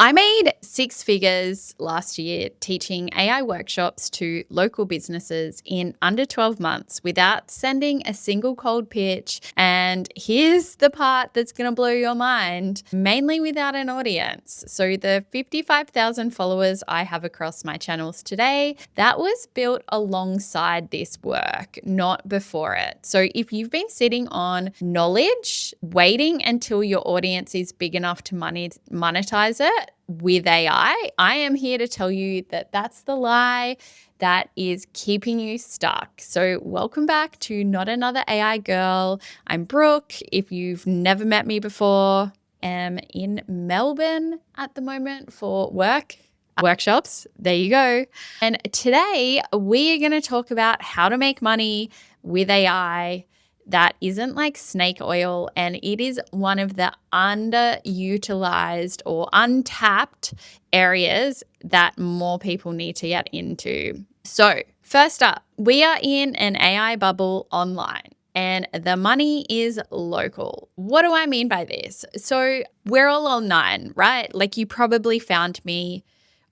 I made six figures last year teaching AI workshops to local businesses in under 12 months without sending a single cold pitch. And here's the part that's going to blow your mind, mainly without an audience. So the 55,000 followers I have across my channels today, that was built alongside this work, not before it. So if you've been sitting on knowledge, waiting until your audience is big enough to monetize it with AI, I am here to tell you that that's the lie that is keeping you stuck. So welcome back to Not Another AI Girl. I'm Brooke. If you've never met me before, I'm in Melbourne at the moment for workshops. There you go. And today we are going to talk about how to make money with AI that isn't like snake oil, and it is one of the underutilized or untapped areas that more people need to get into. So first up, we are in an AI bubble online, and the money is local. What do I mean by this? So we're all online, right? Like you probably found me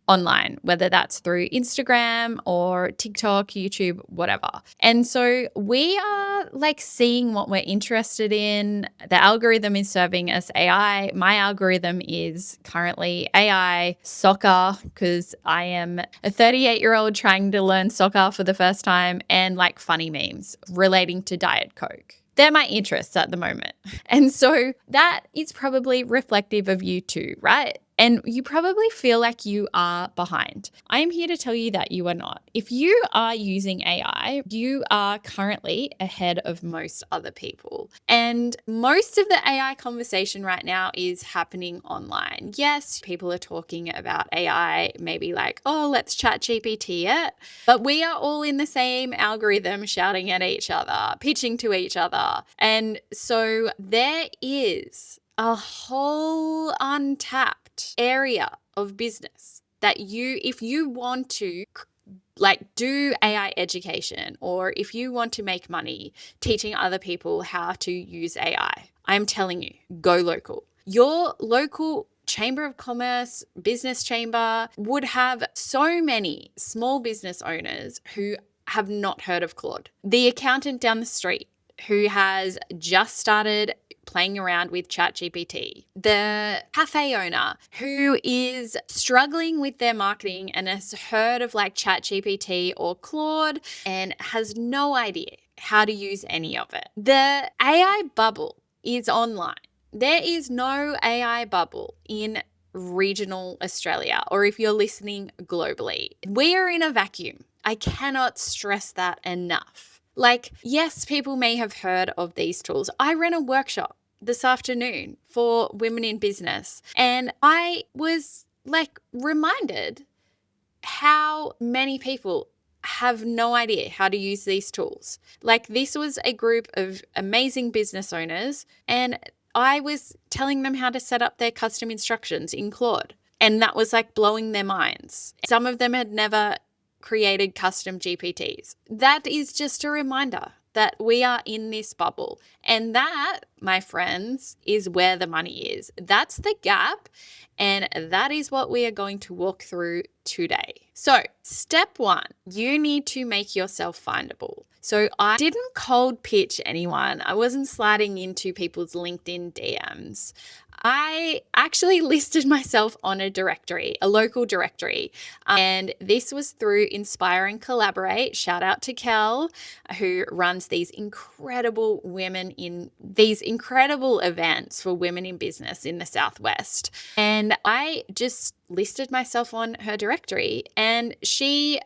online, whether that's through Instagram or TikTok, YouTube, whatever. And so we are like seeing what we're interested in. The algorithm is serving us AI. My algorithm is currently AI, soccer, because I am a 38-year-old trying to learn soccer for the first time, and like funny memes relating to Diet Coke. They're my interests at the moment. And so that is probably reflective of you too, right? And you probably feel like you are behind. I am here to tell you that you are not. If you are using AI, you are currently ahead of most other people. And most of the AI conversation right now is happening online. Yes, people are talking about AI, maybe like, oh, let's chat GPT it. But we are all in the same algorithm shouting at each other, pitching to each other. And so there is a whole untapped area of business that if you want to like do AI education, or if you want to make money teaching other people how to use AI, I'm telling you, go local. Your local Chamber of Commerce, business chamber would have so many small business owners who have not heard of Claude. The accountant down the street who has just started playing around with ChatGPT, the cafe owner who is struggling with their marketing and has heard of like ChatGPT or Claude and has no idea how to use any of it. The AI bubble is online. There is no AI bubble in regional Australia, or if you're listening globally. We are in a vacuum. I cannot stress that enough. Like, yes, people may have heard of these tools. I ran a workshop this afternoon for women in business, and I was like reminded how many people have no idea how to use these tools. Like, this was a group of amazing business owners, and I was telling them how to set up their custom instructions in Claude, and that was like blowing their minds. Some of them had never created custom GPTs. That is just a reminder that we are in this bubble. And that, my friends, is where the money is. That's the gap. And that is what we are going to walk through today. So, step one, you need to make yourself findable. So I didn't cold pitch anyone. I wasn't sliding into people's LinkedIn DMs. I actually listed myself on a directory, a local directory. And this was through Inspire and Collaborate. Shout out to Kel, who runs these incredible events for women in business in the Southwest. And I just listed myself on her directory, and she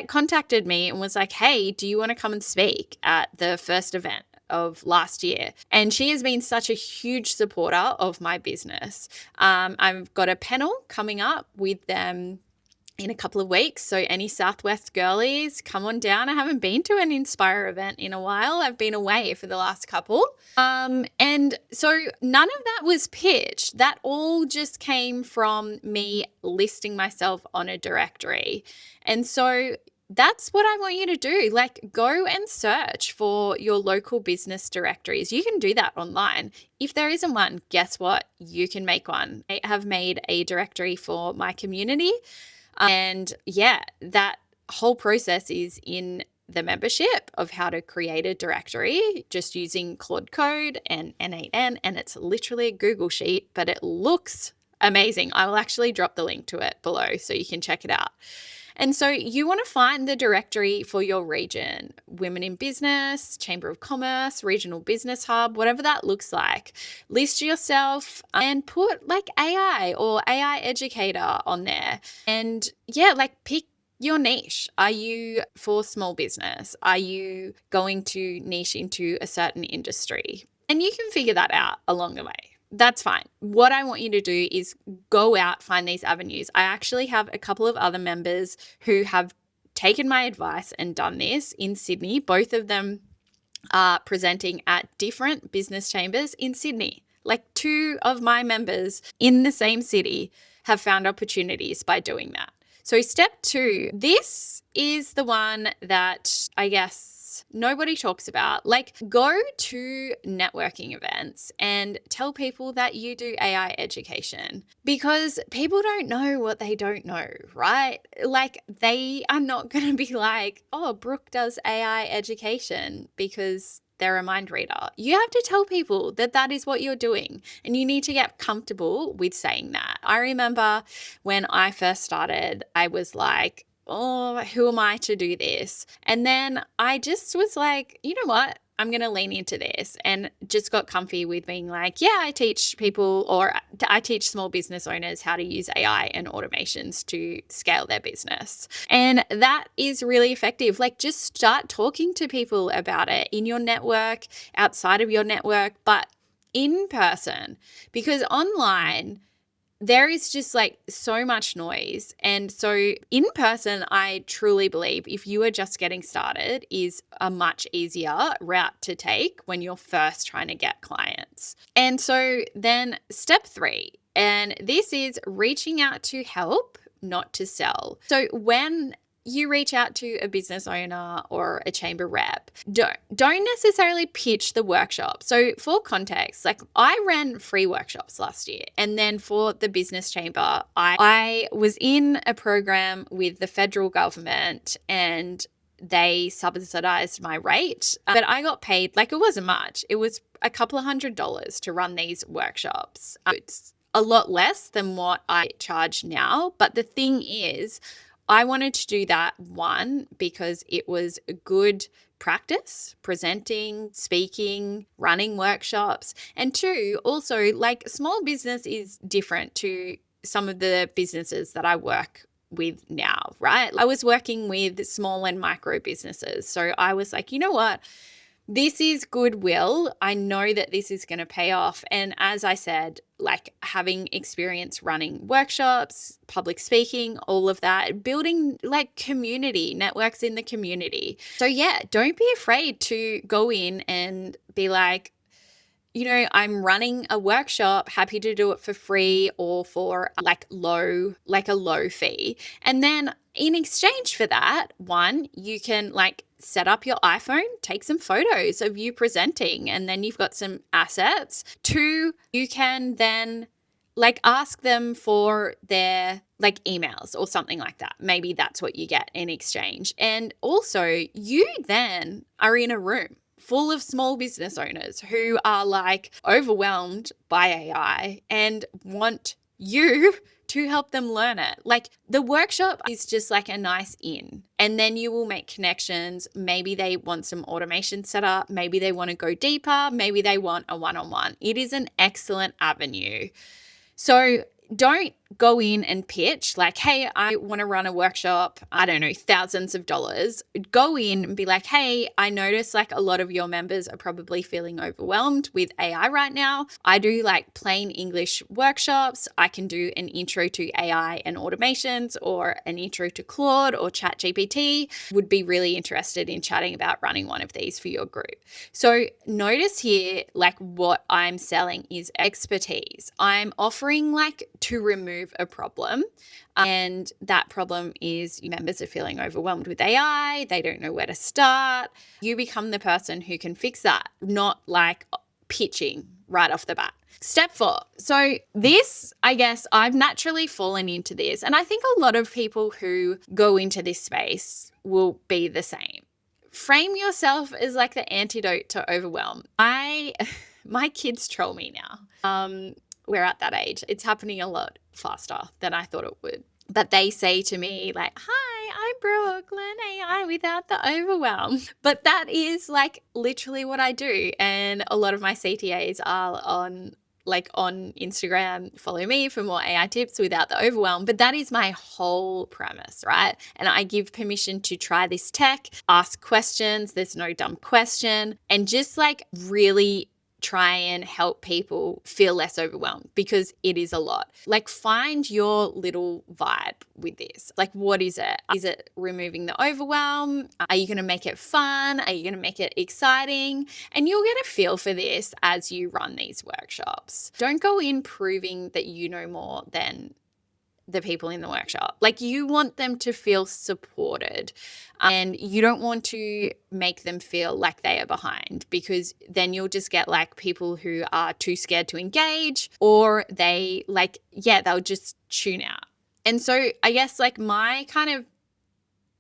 contacted me and was like, hey, do you want to come and speak at the first event of last year? And she has been such a huge supporter of my business. I've got a panel coming up with them in a couple of weeks. So any Southwest girlies, come on down. I haven't been to an Inspire event in a while. I've been away for the last couple. And so none of that was pitched. That all just came from me listing myself on a directory. And so that's what I want you to do. Like, go and search for your local business directories. You can do that online. If there isn't one, guess what? You can make one. I have made a directory for my community. And yeah, that whole process is in the membership of how to create a directory just using Claude Code and N8N. And it's literally a Google sheet, but it looks amazing. I will actually drop the link to it below so you can check it out. And so you want to find the directory for your region, Women in Business, Chamber of Commerce, Regional Business Hub, whatever that looks like. List yourself and put like AI or AI Educator on there. And yeah, like pick your niche. Are you for small business? Are you going to niche into a certain industry? And you can figure that out along the way. That's fine. What I want you to do is go out, find these avenues. I actually have a couple of other members who have taken my advice and done this in Sydney. Both of them are presenting at different business chambers in Sydney. Like 2 of my members in the same city have found opportunities by doing that. So step 2, this is the one that I guess nobody talks about. Like, go to networking events and tell people that you do AI education, because people don't know what they don't know, right? Like, they are not going to be like, oh, Brooke does AI education because they're a mind reader. You have to tell people that that is what you're doing, and you need to get comfortable with saying that. I remember when I first started, I was like, oh, who am I to do this? And then I just was like, you know what? I'm going to lean into this, and just got comfy with being like, yeah, I teach people, or I teach small business owners how to use AI and automations to scale their business. And that is really effective. Like, just start talking to people about it in your network, outside of your network, but in person, because online, there is just like so much noise. And so in person, I truly believe if you are just getting started, is a much easier route to take when you're first trying to get clients. And so then step 3, and this is reaching out to help, not to sell. So when you reach out to a business owner or a chamber rep, don't necessarily pitch the workshop. So for context, like, I ran free workshops last year, and then for the business chamber, I was in a program with the federal government, and they subsidized my rate, but I got paid, like, it wasn't much. It was a couple of $100s to run these workshops. It's a lot less than what I charge now, but the thing is, I wanted to do that, one, because it was a good practice, presenting, speaking, running workshops. And 2, also, like, small business is different to some of the businesses that I work with now, right? I was working with small and micro businesses. So I was like, you know what? This is goodwill. I know that this is going to pay off. And as I said, like, having experience running workshops, public speaking, all of that, building like community, networks in the community. So yeah, don't be afraid to go in and be like, you know, I'm running a workshop, happy to do it for free or for like a low fee. And then in exchange for that, 1, you can like set up your iPhone, take some photos of you presenting, and then you've got some assets. 2, you can then like ask them for their like emails or something like that. Maybe that's what you get in exchange. And also, you then are in a room full of small business owners who are like overwhelmed by AI and want you to help them learn it. Like, the workshop is just like a nice in, and then you will make connections. Maybe they want some automation set up. Maybe they want to go deeper. Maybe they want a one-on-one. It is an excellent avenue. So don't go in and pitch like, hey, I want to run a workshop, I don't know, thousands of dollars. Go in and be like, hey, I notice like a lot of your members are probably feeling overwhelmed with AI right now. I do like plain English workshops. I can do an intro to AI and automations, or an intro to Claude or ChatGPT. Would be really interested in chatting about running one of these for your group. So notice here, like, what I'm selling is expertise. I'm offering like to remove remove a problem. And that problem is members are feeling overwhelmed with AI. They don't know where to start. You become the person who can fix that, not like pitching right off the bat. Step 4. So this, I guess, I've naturally fallen into this. And I think a lot of people who go into this space will be the same. Frame yourself as like the antidote to overwhelm. My kids troll me now. We're at that age. It's happening a lot faster than I thought it would. But they say to me like, "Hi, I'm Brooke, learn AI without the overwhelm." But that is like literally what I do. And a lot of my CTAs are on Instagram, follow me for more AI tips without the overwhelm. But that is my whole premise, right? And I give permission to try this tech, ask questions. There's no dumb question. And just like really try and help people feel less overwhelmed because it is a lot. Like find your little vibe with this. Like what is it? Is it removing the overwhelm? Are you going to make it fun? Are you going to make it exciting? And you'll get a feel for this as you run these workshops. Don't go in proving that you know more than the people in the workshop. Like you want them to feel supported and you don't want to make them feel like they are behind because then you'll just get like people who are too scared to engage or they'll just tune out. And so I guess like my kind of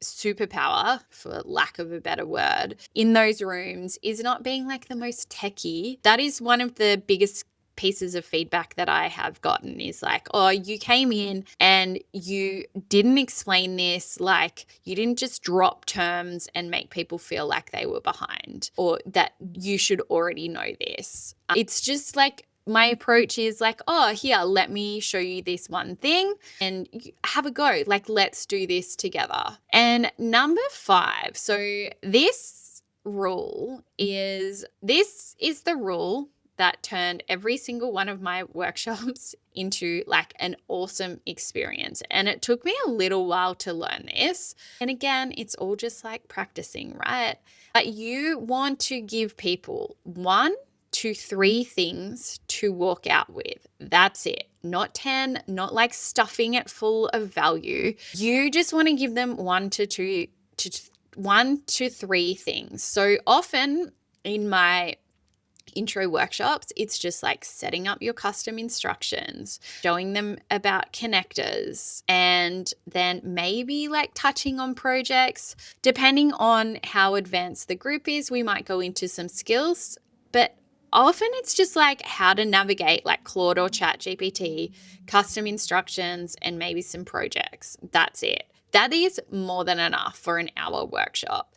superpower, for lack of a better word, in those rooms is not being like the most techie. That is one of the biggest pieces of feedback that I have gotten is like, oh, you came in and you didn't explain this, like you didn't just drop terms and make people feel like they were behind or that you should already know this. It's just like my approach is like, oh, here, let me show you this one thing and have a go. Like, let's do this together. And number 5, so this is the rule that turned every single one of my workshops into like an awesome experience. And it took me a little while to learn this. And again, it's all just like practicing, right? But you want to give people 1 to 3 things to walk out with. That's it. Not 10, not like stuffing it full of value. You just want to give them 1 to 3 things. So often in my intro workshops, it's just like setting up your custom instructions, showing them about connectors, and then maybe like touching on projects. Depending on how advanced the group is, we might go into some skills, but often it's just like how to navigate like Claude or ChatGPT, custom instructions, and maybe some projects. That's it. That is more than enough for an hour workshop.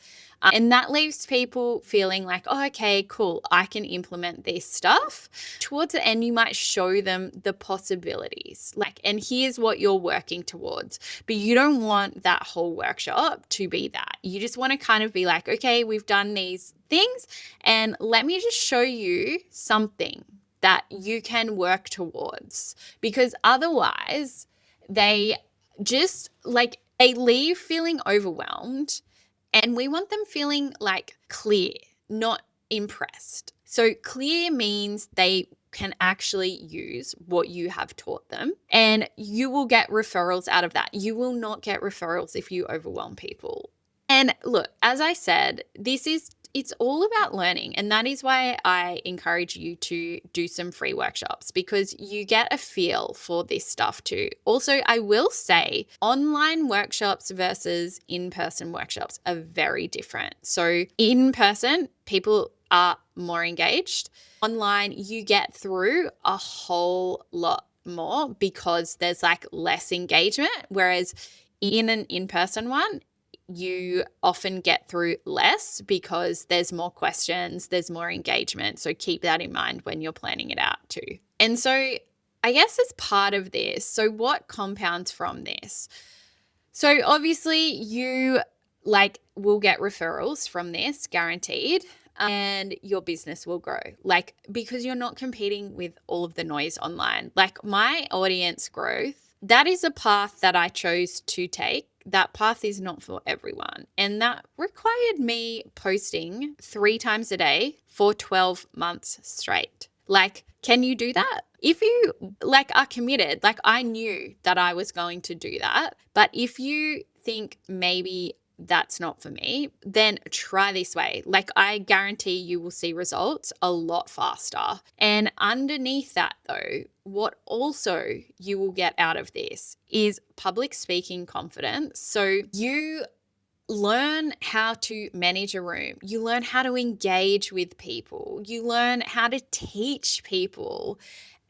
And that leaves people feeling like, oh, okay, cool, I can implement this stuff. Towards the end, you might show them the possibilities, and here's what you're working towards. But you don't want that whole workshop to be that. You just want to kind of be like, okay, we've done these things, and let me just show you something that you can work towards. Because otherwise, they just they leave feeling overwhelmed. And we want them feeling like clear, not impressed. So clear means they can actually use what you have taught them, and you will get referrals out of that. You will not get referrals if you overwhelm people. And look, as I said, it's all about learning. And that is why I encourage you to do some free workshops, because you get a feel for this stuff too. Also, I will say online workshops versus in-person workshops are very different. So in person, people are more engaged. Online, you get through a whole lot more because there's like less engagement. Whereas in an in-person one, you often get through less because there's more questions, there's more engagement. So keep that in mind when you're planning it out too. And so I guess as part of this, so what compounds from this? So obviously you will get referrals from this, guaranteed, and your business will grow. Because you're not competing with all of the noise online. My audience growth, that is a path that I chose to take. That path is not for everyone. And that required me posting 3 times a day for 12 months straight. Like, can you do that? If you like are committed, like I knew that I was going to do that, but if you think maybe that's not for me, then try this way. Like I guarantee you will see results a lot faster. And underneath that though, what also you will get out of this is public speaking confidence. So you learn how to manage a room. You learn how to engage with people. You learn how to teach people.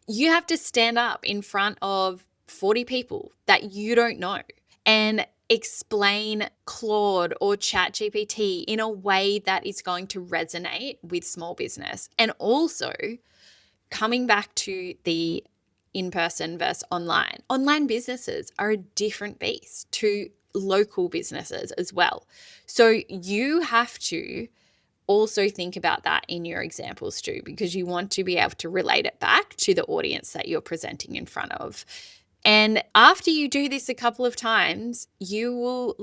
You have to stand up in front of 40 people that you don't know and explain Claude or ChatGPT in a way that is going to resonate with small business. And also, coming back to the in-person versus online businesses are a different beast to local businesses as well. So you have to also think about that in your examples too, because you want to be able to relate it back to the audience that you're presenting in front of. And after you do this a couple of times, you will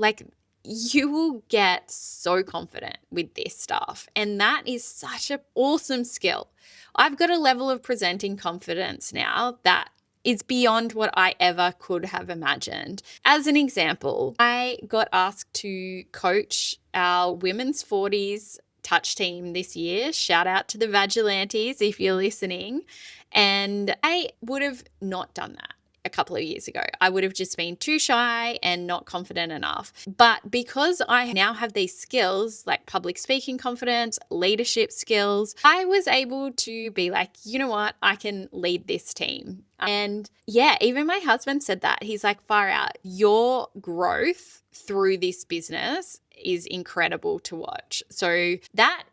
get so confident with this stuff. And that is such an awesome skill. I've got a level of presenting confidence now that is beyond what I ever could have imagined. As an example, I got asked to coach our women's 40s touch team this year. Shout out to the Vagilantes if you're listening. And I would have not done that a couple of years ago. I would have just been too shy and not confident enough. But because I now have these skills like public speaking confidence, leadership skills, I was able to be like, you know what, I can lead this team. And yeah, even my husband said that. He's like, far out, your growth through this business is incredible to watch. So that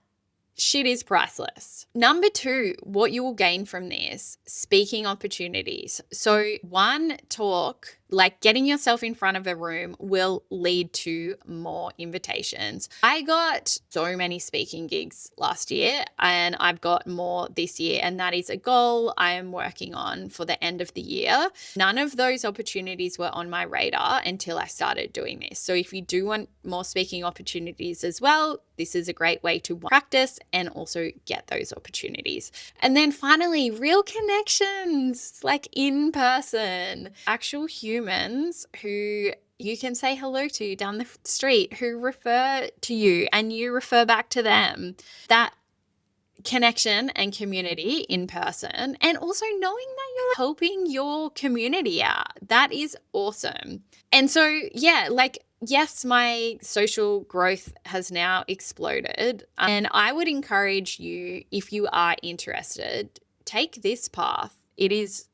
shit is priceless. Number 2, what you will gain from this, speaking opportunities. So one talk, like getting yourself in front of a room will lead to more invitations. I got so many speaking gigs last year and I've got more this year, and that is a goal I am working on for the end of the year. None of those opportunities were on my radar until I started doing this. So if you do want more speaking opportunities as well, this is a great way to practice and also get those opportunities. And then finally, real connections, like in person, actual humans who you can say hello to down the street, who refer to you and you refer back to them. That connection and community in person, and also knowing that you're helping your community out. That is awesome. And so, yeah, like, yes, my social growth has now exploded. And I would encourage you, if you are interested, take this path. It is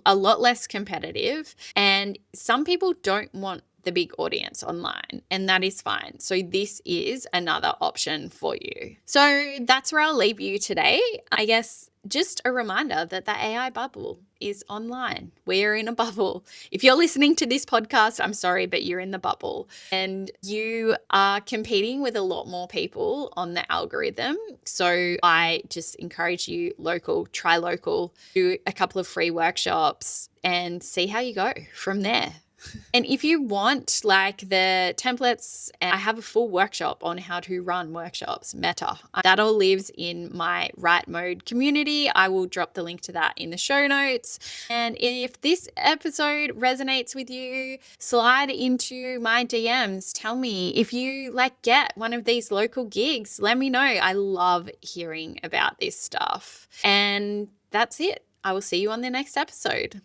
a lot less competitive, and some people don't want the big audience online, and that is fine. So this is another option for you. So that's where I'll leave you today. I guess just a reminder that the AI bubble is online. We're in a bubble. If you're listening to this podcast, I'm sorry, but you're in the bubble and you are competing with a lot more people on the algorithm. So I just encourage you, try local, do a couple of free workshops and see how you go from there. And if you want like the templates, I have a full workshop on how to run workshops, Meta. That all lives in my Right Mode community. I will drop the link to that in the show notes. And if this episode resonates with you, slide into my DMs. Tell me if you like get one of these local gigs. Let me know. I love hearing about this stuff. And that's it. I will see you on the next episode.